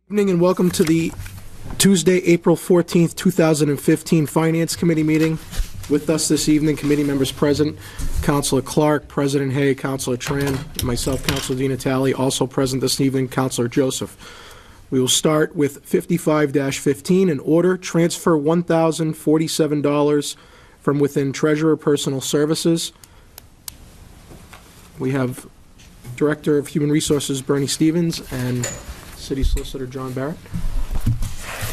Evening and welcome to the Tuesday, April 14th, 2015 Finance Committee meeting. With us this evening, committee members present, Councilor Clark, President Hay, Councilor Tran, myself, Councilor Di Natale. Also present this evening, Councilor Joseph. We will start with 55-15, in order, transfer $1,047 from within Treasurer Personal Services. We have Director of Human Resources Bernie Stevens and City Solicitor John Barrett.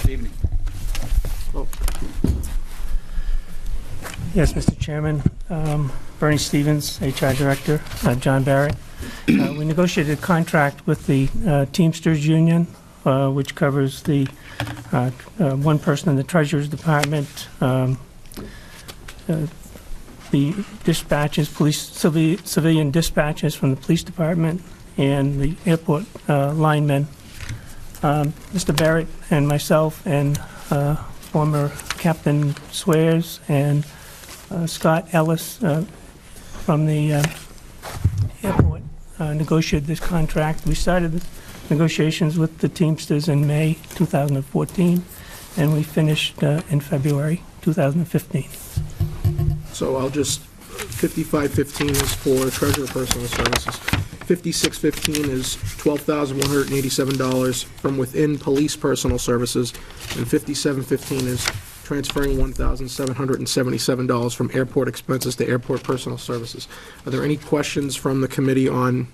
Good evening. Oh. Yes, Mr. Chairman. Bernie Stevens, HR Director, John Barrett. We negotiated a contract with the Teamsters Union, which covers the one person in the Treasurer's Department, the dispatches, civilian dispatches from the Police Department, and the airport linemen. Mr. Barrett and myself and former Captain Swears and Scott Ellis from the airport negotiated this contract. We started negotiations with the Teamsters in May 2014, and we finished in February 2015. So I'll just, 55-15 is for Treasurer Personal Services. 56-15 is $12,187 from within Police Personal Services, and 57-15 is transferring $1,777 from airport expenses to Airport Personal Services. Are there any questions from the committee on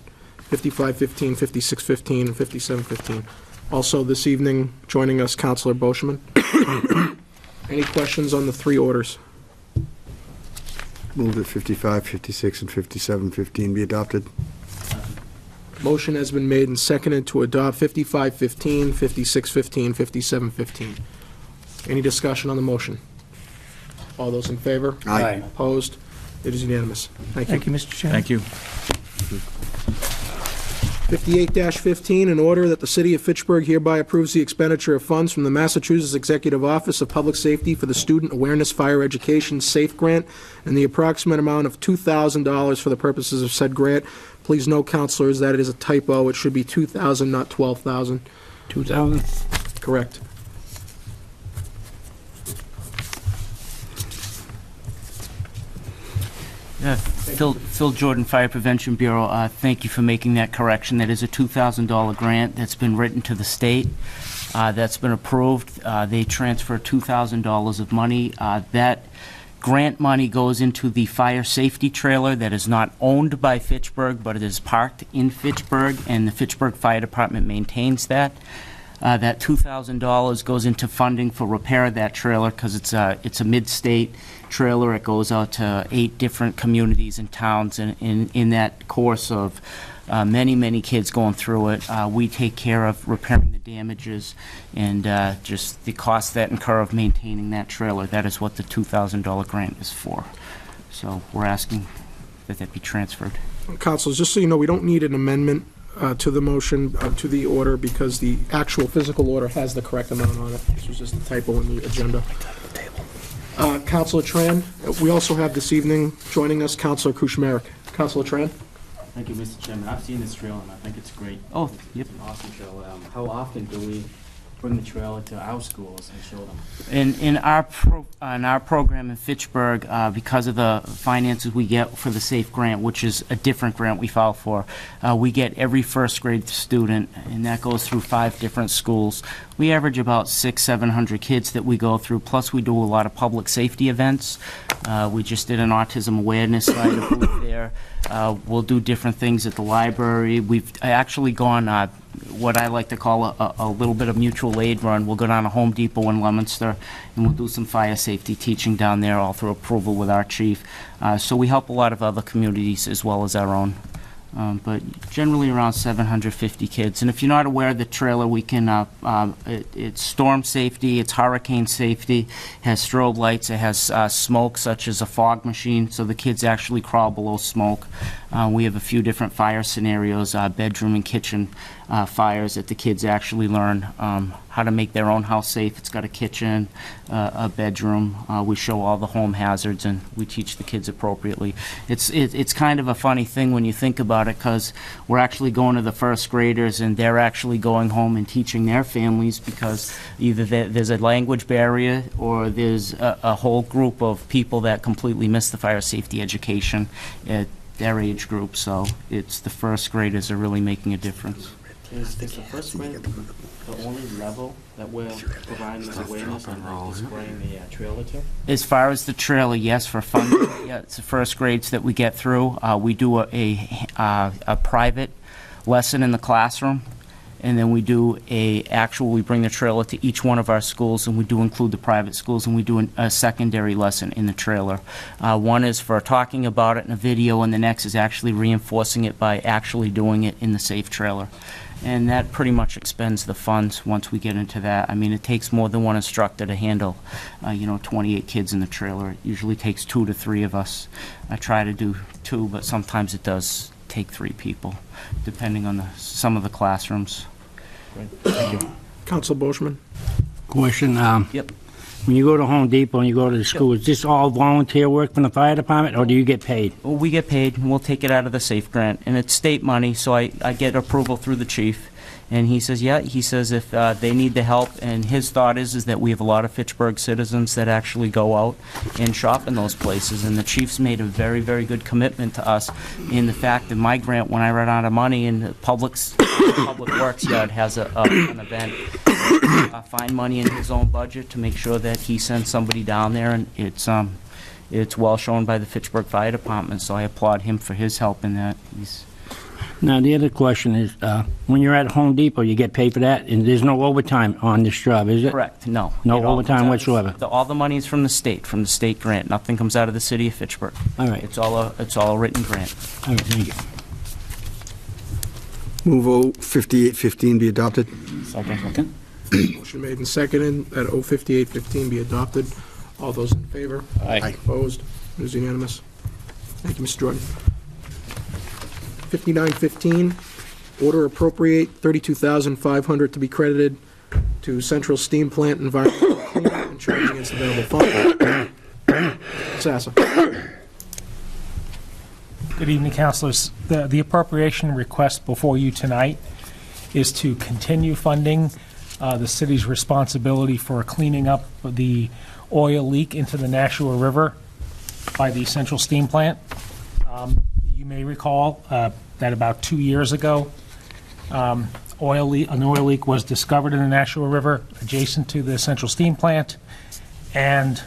55-15, 56-15, and 57-15? Also this evening, joining us, Councilor Boschman. Any questions on the three orders? Move that 55, 56, and 57-15 be adopted. Motion has been made and seconded to adopt 55-15, 56-15, 57-15. Any discussion on the motion? All those in favor? Aye. Opposed? It is unanimous. Thank you. Thank you, Mr. Chairman. Thank you. 58-15, in order that the City of Fitchburg hereby approves the expenditure of funds from the Massachusetts Executive Office of Public Safety for the Student Awareness Fire Education SAFE Grant and the approximate amount of $2,000 for the purposes of said grant. Please note, councilors, that it is a typo. It should be $2,000, not $12,000. $2,000. Correct. Phil Jordan, Fire Prevention Bureau. Thank you for making that correction. That is a $2,000 grant that's been written to the state. That's been approved. They transfer $2,000 of money. That grant money goes into the fire safety trailer that is not owned by Fitchburg, but it is parked in Fitchburg, and the Fitchburg Fire Department maintains that. That $2,000 goes into funding for repair of that trailer because it's a mid-state trailer. It goes out to 8 different communities and towns, and in that course of many kids going through it, we take care of repairing the damages and just the costs that incur of maintaining that trailer. That is what the $2,000 grant is for. So we're asking that that be transferred. Councilors, just so you know, we don't need an amendment to the motion, to the order, because the actual physical order has the correct amount on it. This was just a typo in the agenda. Councilor Tran, we also have this evening joining us Councilor Kuchmarek. Councilor Tran? Thank you, Mr. Chairman. I've seen this trailer and I think it's great. Oh, yep. It's an awesome trailer. How often do we bring the trailer to our schools and show them? In our program in Fitchburg, because of the finances we get for the SAFE grant, which is a different grant we file for, we get every first grade student, and that goes through 5 different schools. We average about 600-700 kids that we go through, plus we do a lot of public safety events. We just did an autism awareness night, a booth there. We'll do different things at the library. We've actually gone what I like to call a little bit of mutual aid run. We'll go down to Home Depot in Leominster, and we'll do some fire safety teaching down there, all through approval with our chief. So we help a lot of other communities as well as our own. But generally around 750 kids. And if you're not aware of the trailer, we can, it's storm safety, it's hurricane safety, it has strobe lights, it has smoke such as a fog machine, so the kids actually crawl below smoke. We have a few different fire scenarios, bedroom and kitchen fires that the kids actually learn how to make their own house safe. It's got a kitchen, a bedroom. We show all the home hazards, and we teach the kids appropriately. It's kind of a funny thing when you think about it, because we're actually going to the first graders, and they're actually going home and teaching their families, because either there's a language barrier or there's a whole group of people that completely miss the fire safety education at their age group. So it's the first graders are really making a difference. Is the first grade the only level that we're providing this awareness and like displaying the trailer to? As far as the trailer, yes, for funding, yeah, it's the first grades that we get through. We do a private lesson in the classroom, and then we do we bring the trailer to each one of our schools, and we do include the private schools, and we do a secondary lesson in the trailer. One is for talking about it in a video, and the next is actually reinforcing it by actually doing it in the safe trailer. And that pretty much expends the funds once we get into that. I mean, it takes more than one instructor to handle, 28 kids in the trailer. It usually takes 2 to 3 of us. I try to do 2, but sometimes it does take 3 people, depending on some of the classrooms. Council Boschman? Question, Yep. when you go to Home Depot and you go to the school, is this all volunteer work from the fire department, or do you get paid? Well, we get paid, and we'll take it out of the SAFE grant, and it's state money, so I get approval through the chief. And he says, yeah, he says if they need the help, and his thought is that we have a lot of Fitchburg citizens that actually go out and shop in those places, and the chief's made a very, very good commitment to us in the fact that my grant, when I run out of money and the Public Works Yard has an event, find money in his own budget to make sure that he sends somebody down there, and it's well shown by the Fitchburg Fire Department, so I applaud him for his help in that. Now, the other question is, when you're at Home Depot, you get paid for that, and there's no overtime on this job, is it? Correct, no. No It all overtime comes out whatsoever? all the money is from the state grant. Nothing comes out of the city of Fitchburg. All right. It's all a written grant. All right, thank you. Move 05815 be adopted. Second. Motion made and seconded that 05815 be adopted. All those in favor? Aye. Opposed? It is unanimous. Thank you, Mr. Jordan. 5915, order appropriate $32,500 to be credited to Central Steam Plant Environmental Cleanup and charge against available funds. Sassa. Good evening, councilors. The appropriation request before you tonight is to continue funding the city's responsibility for cleaning up the oil leak into the Nashua River by the Central Steam Plant. You may recall that about 2 years ago, an oil leak was discovered in the Nashua River adjacent to the Central Steam Plant, and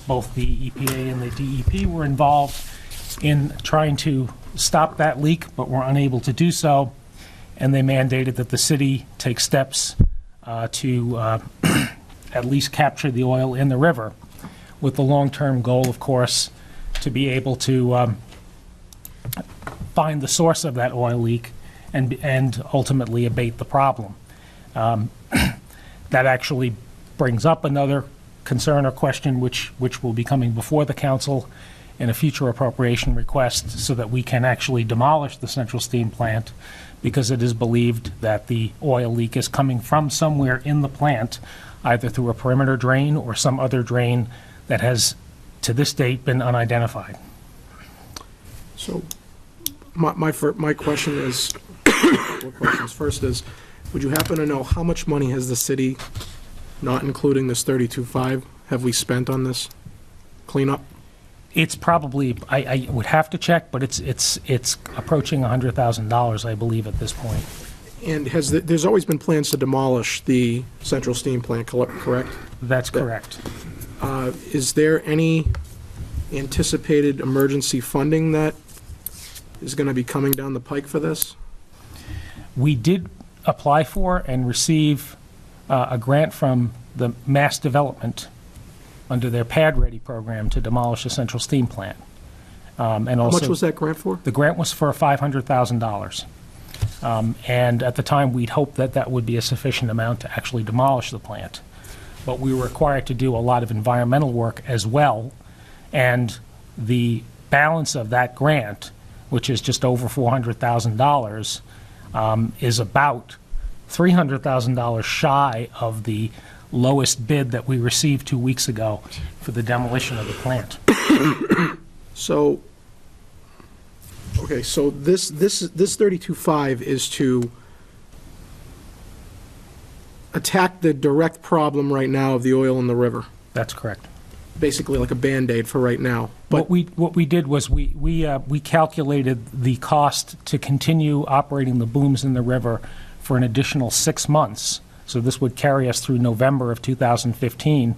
both the EPA and the DEP were involved in trying to stop that leak, but were unable to do so, and they mandated that the city take steps to at least capture the oil in the river, with the long-term goal, of course, to be able to find the source of that oil leak and ultimately abate the problem. That actually brings up another concern or question which will be coming before the council in a future appropriation request, so that we can actually demolish the Central Steam Plant, because it is believed that the oil leak is coming from somewhere in the plant, either through a perimeter drain or some other drain that has, to this date, been unidentified. So my question is, what questions? First is, would you happen to know how much money has the city, not including this 32.5, have we spent on this cleanup? It's probably, I would have to check, but it's approaching $100,000, I believe, at this point. And there's always been plans to demolish the Central Steam Plant, correct? That's correct. Is there any anticipated emergency funding that is going to be coming down the pike for this? We did apply for and receive a grant from the Mass Development under their Pad Ready program to demolish the Central Steam Plant. And How also, much was that grant for? the grant was for $500,000. And at the time, we'd hoped that that would be a sufficient amount to actually demolish the plant. But we were required to do a lot of environmental work as well, and the balance of that grant which is just over $400,000, is about $300,000 shy of the lowest bid that we received 2 weeks ago for the demolition of the plant. So, okay, so this 32.5 is to attack the direct problem right now of the oil in the river. That's correct. Basically like a Band-Aid for right now. But What we did was we calculated the cost to continue operating the booms in the river for an additional 6 months. So this would carry us through November of 2015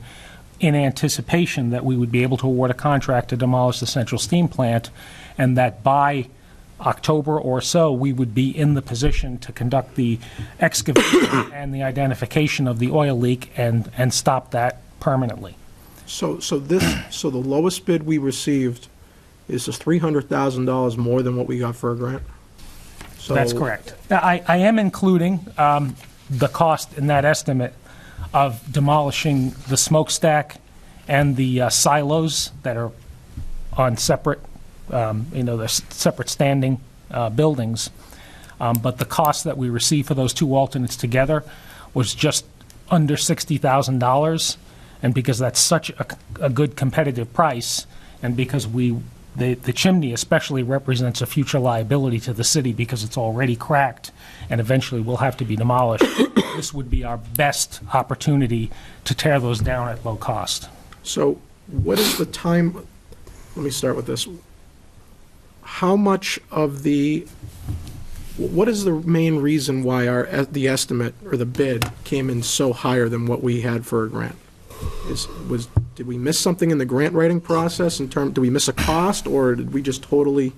in anticipation that we would be able to award a contract to demolish the central steam plant, and that by October or so, we would be in the position to conduct the excavation and the identification of the oil leak and stop that permanently. so the lowest bid we received is just $300,000 more than what we got for a grant? So That's correct. Now, I am including the cost in that estimate of demolishing the smokestack and the silos that are on separate, they're separate standing buildings. But the cost that we received for those two alternates together was just under $60,000. And because that's such a good competitive price, and because the chimney especially represents a future liability to the city because it's already cracked and eventually will have to be demolished, this would be our best opportunity to tear those down at low cost. So what is the time, let me start with this. How much of what is the main reason why the estimate or the bid came in so higher than what we had for a grant? Did we miss something in the grant writing process did we miss a cost, or did we just totally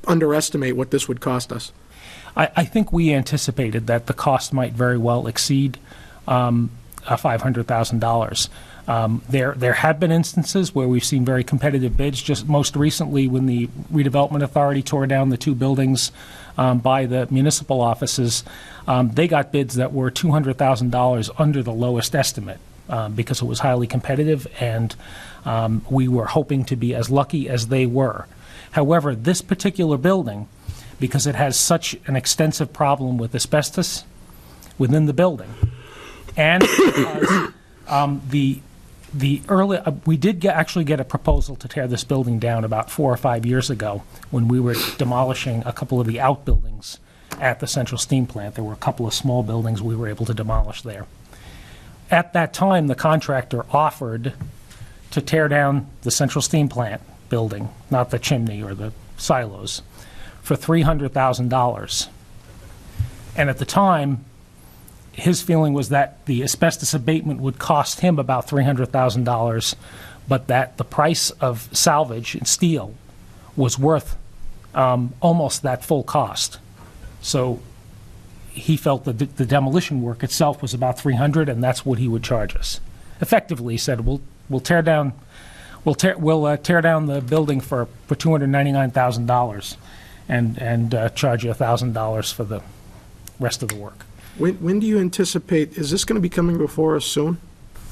underestimate what this would cost us? I think we anticipated that the cost might very well exceed $500,000. There have been instances where we've seen very competitive bids, just most recently when the Redevelopment Authority tore down the two buildings by the municipal offices. They got bids that were $200,000 under the lowest estimate because it was highly competitive, and we were hoping to be as lucky as they were. However, this particular building, because it has such an extensive problem with asbestos within the building, and because we did actually get a proposal to tear this building down about 4 or 5 years ago when we were demolishing a couple of the outbuildings at the central steam plant. There were a couple of small buildings we were able to demolish there. At that time, the contractor offered to tear down the central steam plant building, not the chimney or the silos, for $300,000. And at the time, his feeling was that the asbestos abatement would cost him about $300,000, but that the price of salvage and steel was worth almost that full cost. So he felt that the demolition work itself was about $300,000, and that's what he would charge us. Effectively, he said, we'll tear down the building for $299,000 and charge you $1,000 for the rest of the work. When do you anticipate, is this going to be coming before us soon?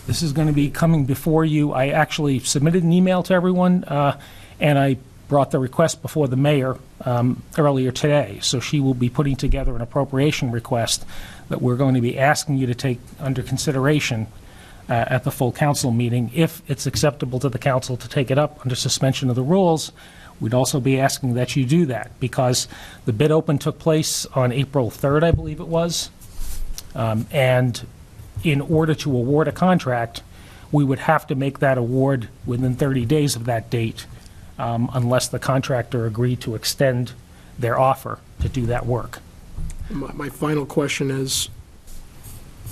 This is going to be coming before you. I actually submitted an email to everyone, and I brought the request before the mayor earlier today. So she will be putting together an appropriation request that we're going to be asking you to take under consideration at the full council meeting. If it's acceptable to the council to take it up under suspension of the rules, we'd also be asking that you do that, because the bid open took place on April 3rd, I believe it was. And in order to award a contract, we would have to make that award within 30 days of that date, unless the contractor agreed to extend their offer to do that work. My final question is,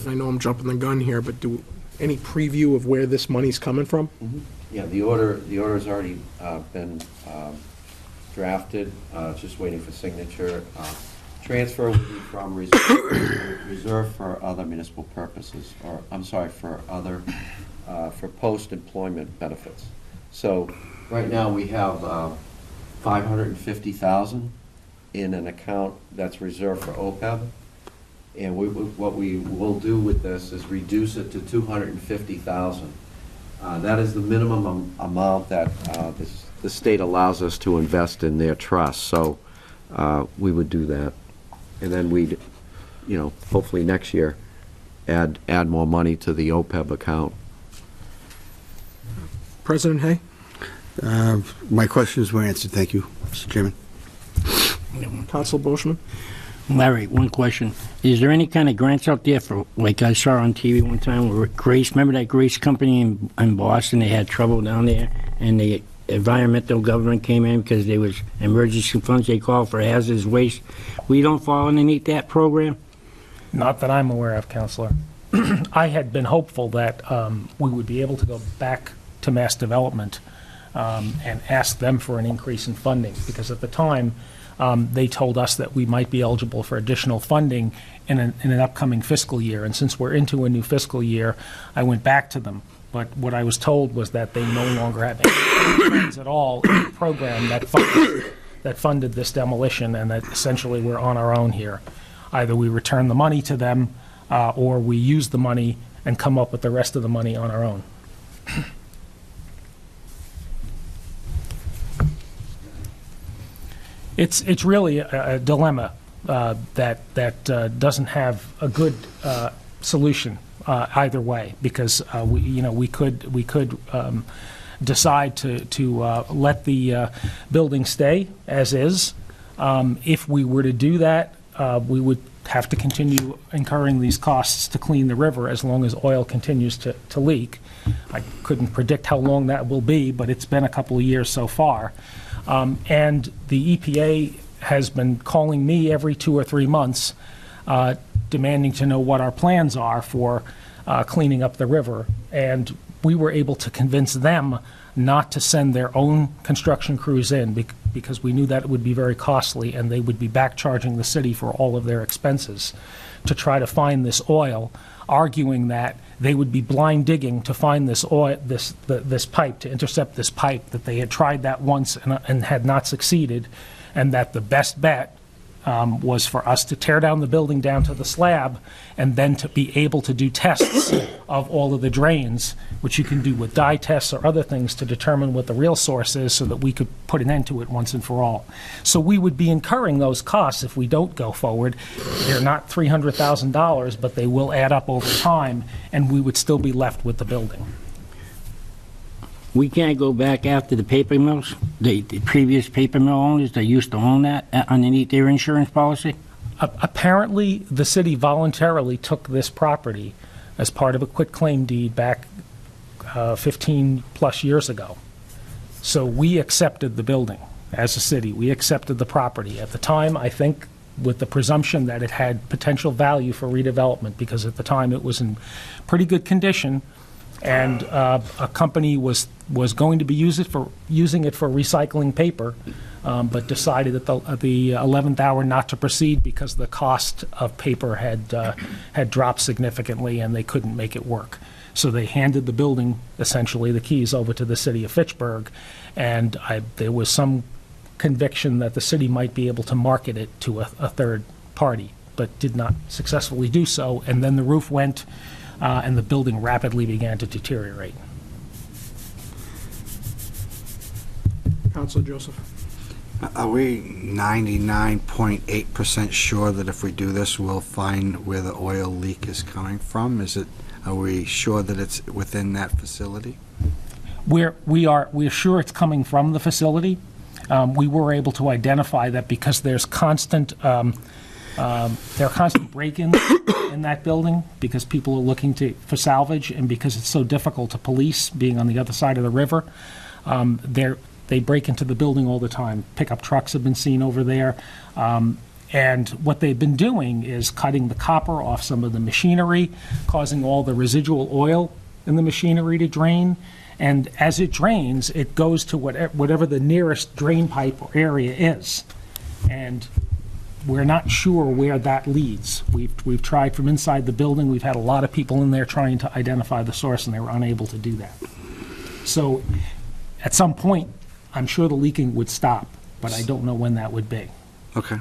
and I know I'm jumping the gun here, but any preview of where this money's coming from? Yeah, the order's already been drafted, just waiting for signature. Transfer would be from reserve for other municipal purposes, or, I'm sorry, for post-employment benefits. So, right now, we have $550,000 in an account that's reserved for OPEB. And what we will do with this is reduce it to $250,000. That is the minimum amount that the state allows us to invest in their trust, so we would do that. And then we'd, hopefully next year, add more money to the OPEB account. President Hay? My questions were answered. Thank you, Mr. Chairman. Council Boishman? Larry, one question. Is there any kind of grants out there for, like I saw on TV one time, where Grace, remember that Grace company in Boston? They had trouble down there, and the environmental government came in because there was emergency funds they called for hazardous waste. We don't fall underneath that program? Not that I'm aware of, Counselor. I had been hopeful that we would be able to go back to Mass Development and ask them for an increase in funding, because at the time, they told us that we might be eligible for additional funding in an upcoming fiscal year. And since we're into a new fiscal year, I went back to them. But what I was told was that they no longer have any funds at all in the program that funded this demolition, and that essentially we're on our own here. Either we return the money to them, or we use the money and come up with the rest of the money on our own. It's really a dilemma that doesn't have a good solution either way, because we could decide to let the building stay as is. If we were to do that, we would have to continue incurring these costs to clean the river as long as oil continues to leak. I couldn't predict how long that will be, but it's been a couple of years so far. And the EPA has been calling me every 2 or 3 months, demanding to know what our plans are for cleaning up the river. And we were able to convince them not to send their own construction crews in because we knew that it would be very costly, and they would be back charging the city for all of their expenses to try to find this oil, arguing that they would be blind digging to find this oil, this pipe, to intercept this pipe, that they had tried that once and had not succeeded, and that the best bet was for us to tear down the building down to the slab and then to be able to do tests of all of the drains, which you can do with dye tests or other things to determine what the real source is, so that we could put an end to it once and for all. So we would be incurring those costs if we don't go forward. They're not $300,000, but they will add up over time, and we would still be left with the building. We can't go back after the paper mills, the previous paper mill owners that used to own that underneath their insurance policy? Apparently, the city voluntarily took this property as part of a quitclaim deed back 15-plus years ago. So we accepted the building as a city. We accepted the property. At the time, I think, with the presumption that it had potential value for redevelopment, because at the time it was in pretty good condition, and a company was going to be using it for recycling paper, but decided at the 11th hour not to proceed because the cost of paper had dropped significantly and they couldn't make it work. So they handed the building, essentially the keys, over to the city of Fitchburg, and there was some conviction that the city might be able to market it to a third party, but did not successfully do so, and then the roof went, and the building rapidly began to deteriorate. Councilor Joseph? Are we 99.8% sure that if we do this, we'll find where the oil leak is coming from? Are we sure that it's within that facility? We're sure it's coming from the facility. We were able to identify that because there's constant break-ins in that building, because people are looking for salvage, and because it's so difficult to police, being on the other side of the river. They break into the building all the time. Pickup trucks have been seen over there. And what they've been doing is cutting the copper off some of the machinery, causing all the residual oil in the machinery to drain. And as it drains, it goes to whatever the nearest drain pipe or area is. And we're not sure where that leads. We've tried from inside the building. We've had a lot of people in there trying to identify the source, and they were unable to do that. So at some point, I'm sure the leaking would stop, but I don't know when that would be. Okay.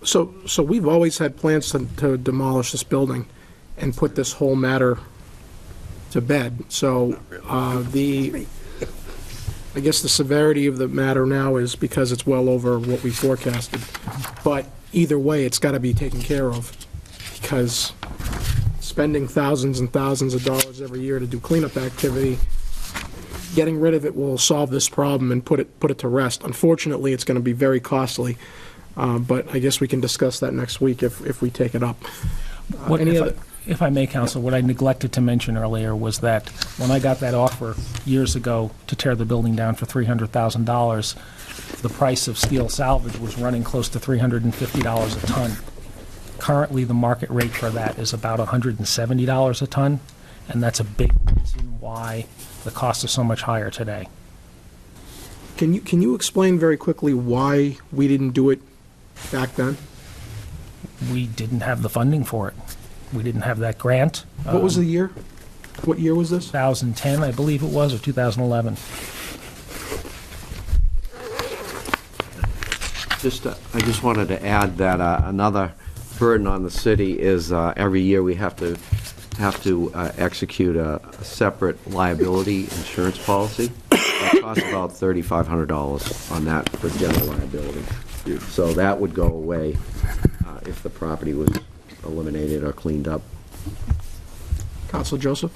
So we've always had plans to demolish this building and put this whole matter to bed. So I guess the severity of the matter now is because it's well over what we forecasted. But either way, it's got to be taken care of, because spending thousands and thousands of dollars every year to do cleanup activity, getting rid of it will solve this problem and put it to rest. Unfortunately, it's going to be very costly, but I guess we can discuss that next week if we take it up. What- Any if other? If I may, Counsel, what I neglected to mention earlier was that when I got that offer years ago to tear the building down for $300,000, the price of steel salvage was running close to $350 a ton. Currently, the market rate for that is about $170 a ton, and that's a big reason why the costs are so much higher today. Can you explain very quickly why we didn't do it back then? We didn't have the funding for it. We didn't have that grant. What was the year? What year was this? 2010, I believe it was, or 2011. I just wanted to add that another burden on the city is every year we have to execute a separate liability insurance policy. It costs about $3,500 on that for general liability. So that would go away if the property was eliminated or cleaned up. Councilor Joseph?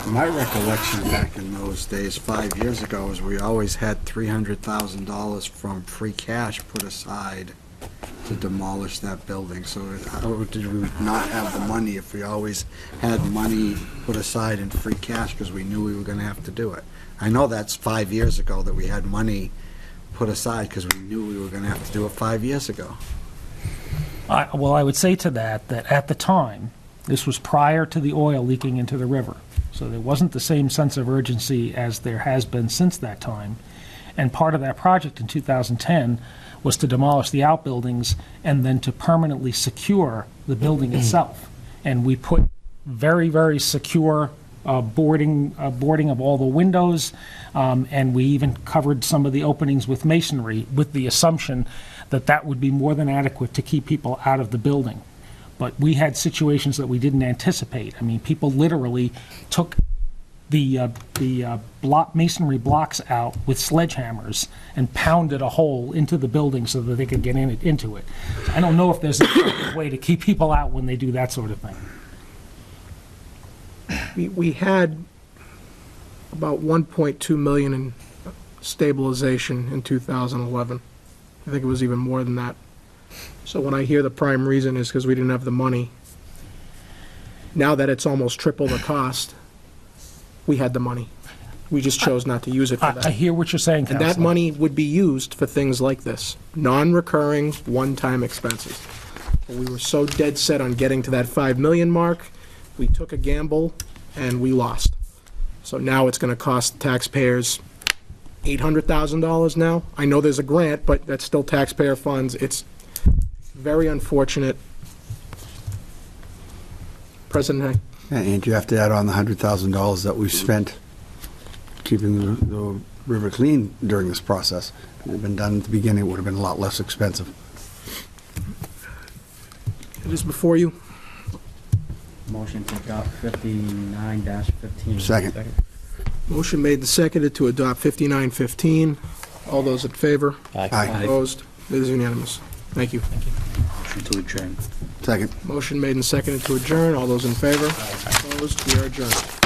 My recollection back in those days, 5 years ago, is we always had $300,000 from free cash put aside to demolish that building. So did we not have the money if we always had money put aside in free cash because we knew we were going to have to do it? I know that's 5 years ago that we had money put aside because we knew we were going to have to do it 5 years ago. Well, I would say to that at the time, this was prior to the oil leaking into the river. So there wasn't the same sense of urgency as there has been since that time. And part of that project in 2010 was to demolish the outbuildings and then to permanently secure the building itself. And we put very, very secure boarding of all the windows, and we even covered some of the openings with masonry with the assumption that that would be more than adequate to keep people out of the building. But we had situations that we didn't anticipate. I mean, people literally took the masonry blocks out with sledgehammers and pounded a hole into the building so that they could get into it. I don't know if there's an effective way to keep people out when they do that sort of thing. We had about 1.2 million in stabilization in 2011. I think it was even more than that. So when I hear the prime reason is because we didn't have the money, now that it's almost triple the cost, we had the money. We just chose not to use it for I that. hear what you're saying, And Counselor. that money would be used for things like this, non-recurring, one-time expenses. But we were so dead set on getting to that 5 million mark, we took a gamble and we lost. So now it's going to cost taxpayers $800,000 now. I know there's a grant, but that's still taxpayer funds. It's very unfortunate. President Hay. And you have to add on the $100,000 that we've spent keeping the river clean during this process. If it had been done at the beginning, it would have been a lot less expensive. It is before you. Motion to adopt 59-15. Second. Motion made and seconded to adopt 5915. All those in favor? Aye. Opposed? It is unanimous. Thank you. Motion to adjourn. Second. Motion made and seconded to adjourn. All those in favor? Opposed? We are adjourned.